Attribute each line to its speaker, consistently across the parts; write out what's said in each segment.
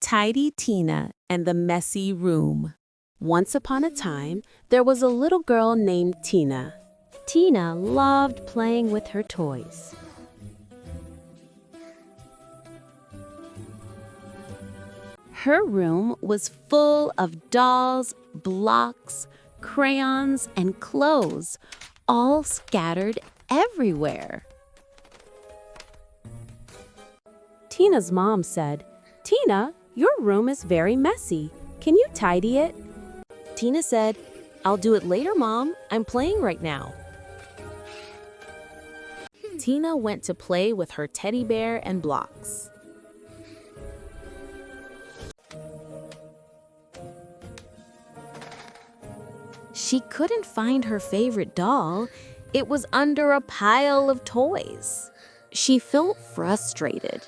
Speaker 1: Tidy Tina and the Messy Room. Once upon a time, there was a little girl named Tina.
Speaker 2: Tina loved playing with her toys.
Speaker 1: Her room was full of dolls, blocks, crayons, and clothes, all scattered everywhere. Tina's mom said, "Tina, your room is very messy. Can you tidy it?" Tina said, "I'll do it later, Mom. I'm playing right now." Tina went to play with her teddy bear and blocks. She couldn't find her favorite doll. It was under a pile of toys. She felt frustrated.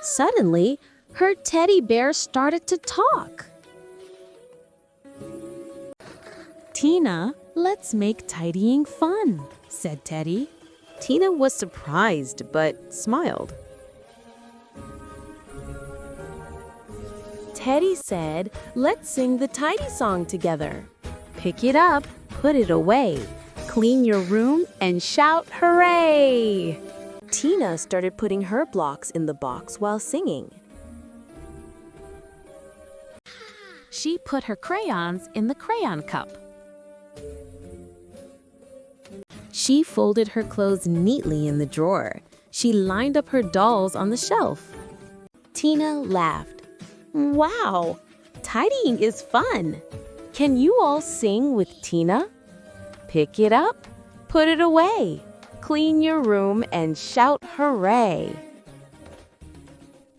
Speaker 1: Suddenly, her teddy bear started to talk. "Tina, let's make tidying fun," said Teddy. Tina was surprised but smiled. Teddy said, "Let's sing the tidy song together. Pick it up, put it away, clean your room, and shout hooray!" Tina started putting her blocks in the box while singing. She put her crayons in the crayon cup. She folded her clothes neatly in the drawer. She lined up her dolls on the shelf. Tina laughed. "Wow, tidying is fun. Can you all sing with Tina? Pick it up, put it away, clean your room, and shout hooray!"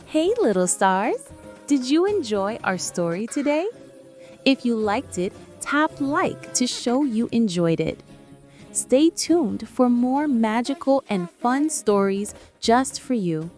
Speaker 1: Hey, little stars! Did you enjoy our story today? If you liked it, tap like to show you enjoyed it. Stay tuned for more magical and fun stories just for you.